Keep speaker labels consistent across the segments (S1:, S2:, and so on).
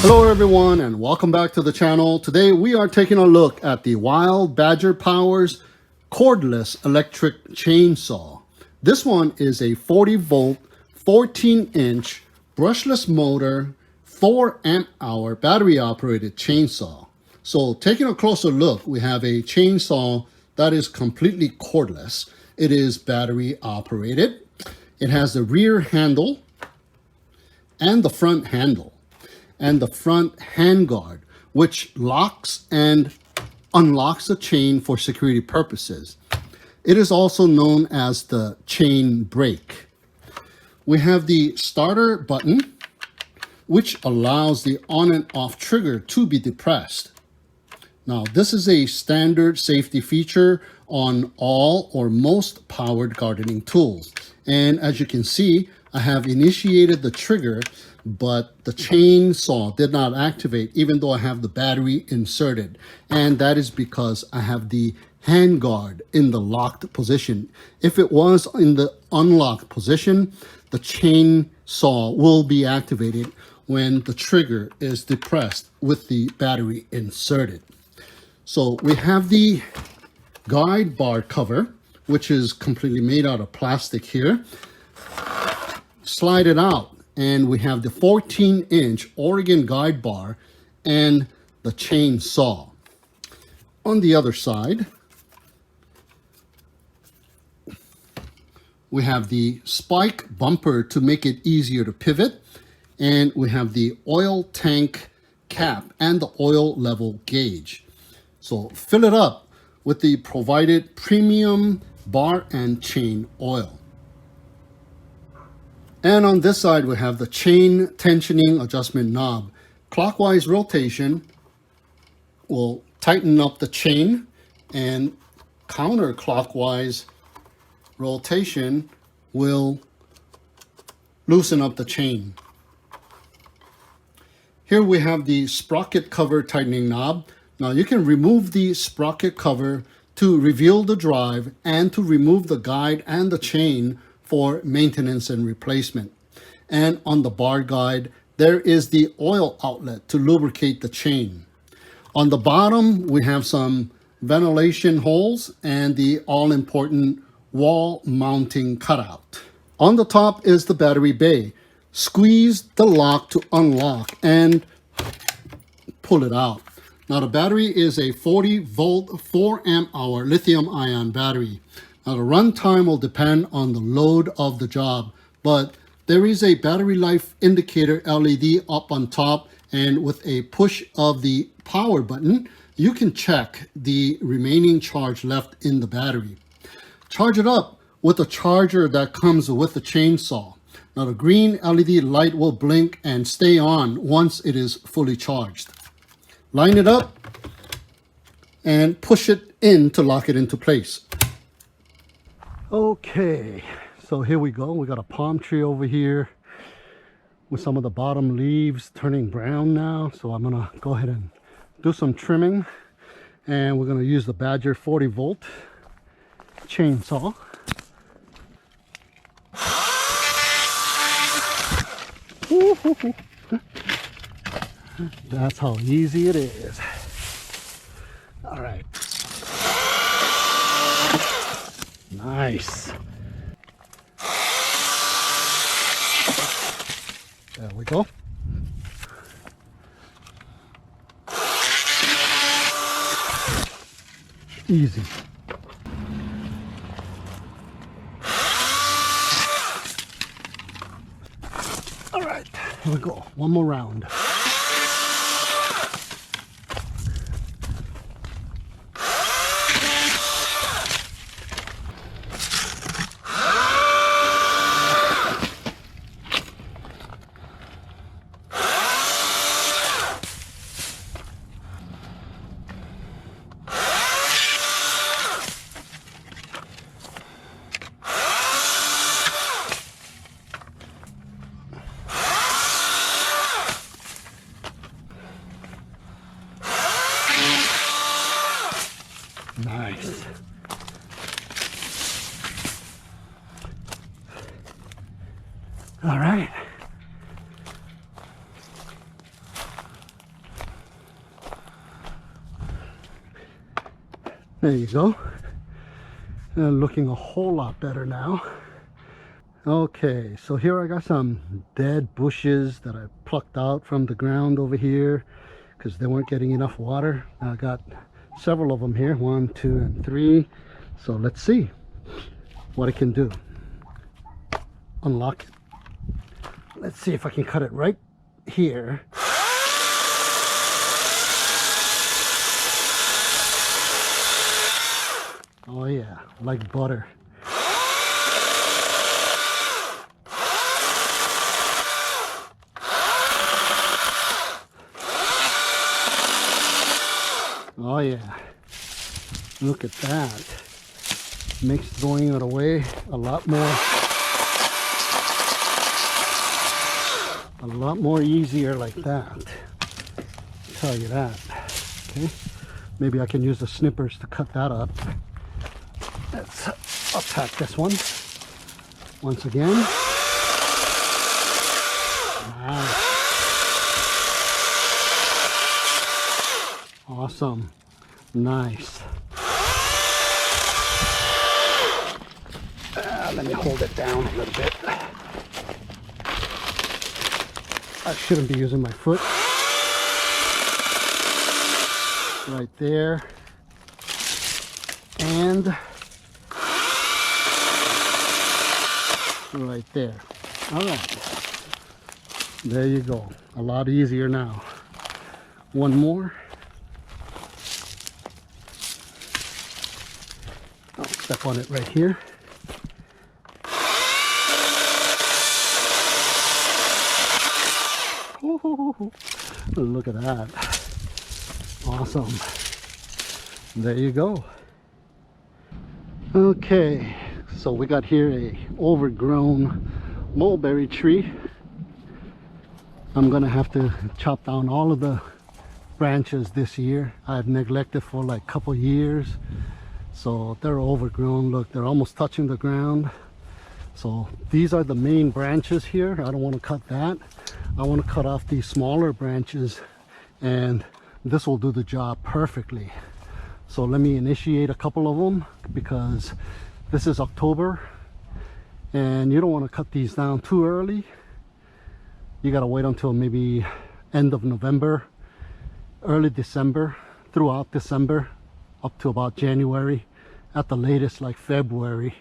S1: Hello everyone and welcome back to the channel. Today we are taking a look at the Wild Badger Power's cordless electric chainsaw. This one is a 40 volt, 14 inch brushless motor, 4 amp hour battery operated chainsaw. So taking a closer look, we have a chainsaw that is completely cordless. It is battery operated. It has the rear handle and the front handle and the front handguard, which locks and unlocks the chain for security purposes. It is also known as the chain brake. We have the starter button, which allows the on and off trigger to be depressed. Now, this is a standard safety feature on all or most powered gardening tools. And as you can see, I have initiated the trigger, but the chainsaw did not activate even though I have the battery inserted. And that is because I have the handguard in the locked position. If it was in the unlocked position, the chainsaw will be activated when the trigger is depressed with the battery inserted. So we have the guide bar cover, which is completely made out of plastic here. Slide it out and we have the 14 inch Oregon guide bar and the chainsaw. On the other side, we have the spike bumper to make it easier to pivot, and we have the oil tank cap and the oil level gauge. So fill it up with the provided premium bar and chain oil. And on this side, we have the chain tensioning adjustment knob. Clockwise rotation will tighten up the chain, and counterclockwise rotation will loosen up the chain. Here we have the sprocket cover tightening knob. Now you can remove the sprocket cover to reveal the drive and to remove the guide and the chain for maintenance and replacement. And on the bar guide, there is the oil outlet to lubricate the chain. On the bottom, we have some ventilation holes and the all-important wall mounting cutout. On the top is the battery bay. Squeeze the lock to unlock and pull it out. Now the battery is a 40 volt, 4 amp hour lithium ion battery. Now the runtime will depend on the load of the job, but there is a battery life indicator LED up on top, and with a push of the power button, you can check the remaining charge left in the battery. Charge it up with a charger that comes with the chainsaw. Now the green LED light will blink and stay on once it is fully charged. Line it up and push it in to lock it into place. Okay, so here we go. We got a palm tree over here with some of the bottom leaves turning brown now. So I'm gonna go ahead and do some trimming, and we're gonna use the Badger 40 volt chainsaw. That's how easy it is. All right. Nice. There we go. Easy. All right, here we go. One more round. There you go. Looking a whole lot better now. Okay, so here I got some dead bushes that I plucked out from the ground over here because they weren't getting enough water. I got several of them here, 1, 2, and 3. So let's see what it can do. Unlock it. Let's see if I can cut it right here. Oh yeah, like butter. Oh yeah, look at that. Makes throwing it away a lot more easier like that. I'll tell you that. Okay, maybe I can use the snippers to cut that up. Let's attack this one once again. Nice. Awesome. Nice. Let me hold it down a little bit. I shouldn't be using my foot. Right there. And right there. All right. There you go. A lot easier now. One more. I'll step on it right here. Ooh, look at that. Awesome. There you go. Okay, so we got here a overgrown mulberry tree. I'm gonna have to chop down all of the branches this year. I've neglected for like a couple years, so they're overgrown. Look, they're almost touching the ground. So these are the main branches here. I don't want to cut that. I want to cut off these smaller branches, and this will do the job perfectly. So let me initiate a couple of them, because this is October and you don't want to cut these down too early. You got to wait until maybe end of November, early December, throughout December up to about January, at the latest like February.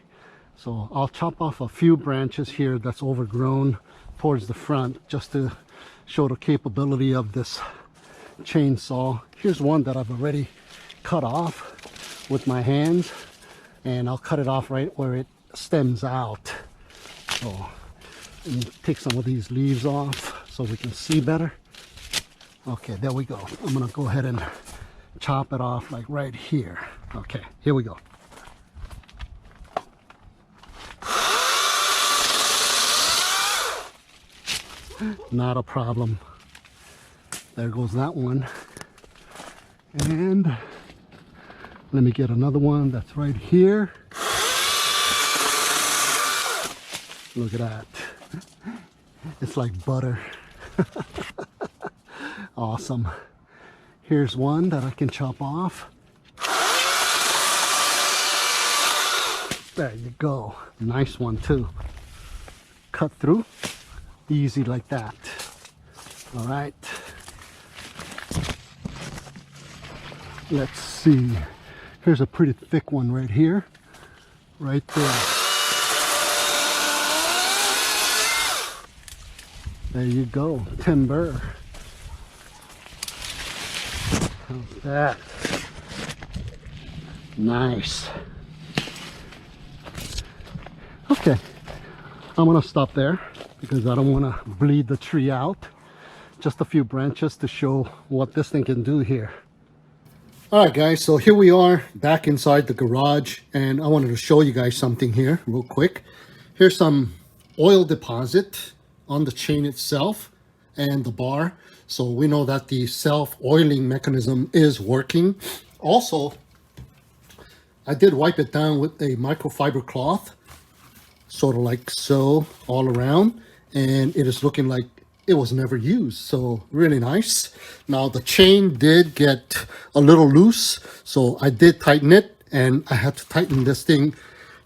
S1: So I'll chop off a few branches here that's overgrown towards the front, just to show the capability of this chainsaw. Here's one that I've already cut off with my hands, and I'll cut it off right where it stems out. So let me take some of these leaves off so we can see better. Okay, there we go. I'm gonna go ahead and chop it off like right here. Okay, here we go. Not a problem. There goes that one. And let me get another one that's right here. Look at that. It's like butter. Awesome. Here's one that I can chop off. There you go. Nice one too. Cut through. Easy like that. All right. Let's see. Here's a pretty thick one right here. Right there. There you go. Timber. How's that? Nice. Okay. I'm gonna stop there because I don't want to bleed the tree out. Just a few branches to show what this thing can do here. All right, guys, so here we are back inside the garage, and I wanted to show you guys something here real quick. Here's some oil deposit on the chain itself and the bar, so we know that the self-oiling mechanism is working. Also, I did wipe it down with a microfiber cloth, sort of like so, all around, and it is looking like it was never used. So really nice. Now the chain did get a little loose, so I did tighten it, and I had to tighten this thing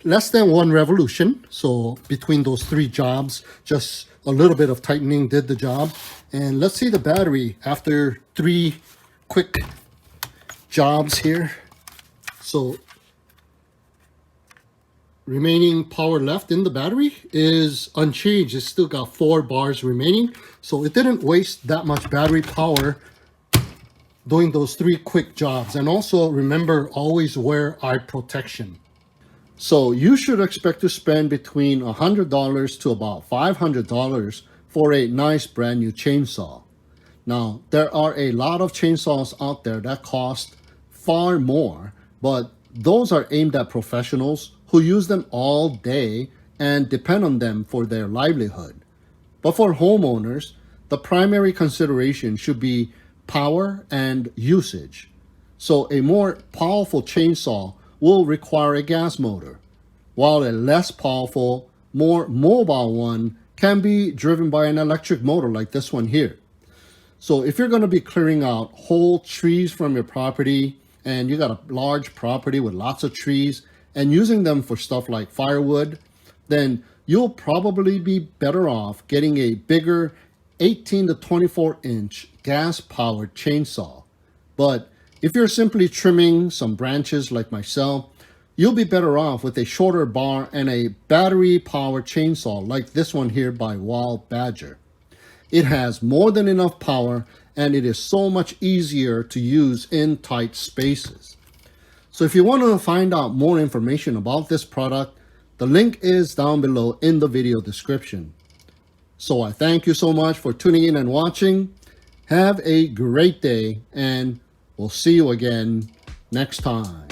S1: less than 1 revolution. So between those 3 jobs, just a little bit of tightening did the job. And let's see the battery after 3 quick jobs here. So remaining power left in the battery is unchanged. It's still got 4 bars remaining, so it didn't waste that much battery power doing those 3 quick jobs. And also remember, always wear eye protection. So you should expect to spend between $100 to about $500 for a nice brand new chainsaw. Now, there are a lot of chainsaws out there that cost far more, but those are aimed at professionals who use them all day and depend on them for their livelihood. But for homeowners, the primary consideration should be power and usage. So a more powerful chainsaw will require a gas motor, while a less powerful, more mobile one can be driven by an electric motor like this one here. So if you're going to be clearing out whole trees from your property, and you got a large property with lots of trees, and using them for stuff like firewood, then you'll probably be better off getting a bigger 18 to 24 inch gas powered chainsaw. But if you're simply trimming some branches like myself, you'll be better off with a shorter bar and a battery powered chainsaw like this one here by Wild Badger. It has more than enough power, and it is so much easier to use in tight spaces. So if you want to find out more information about this product, the link is down below in the video description. So I thank you so much for tuning in and watching. Have a great day, and we'll see you again next time.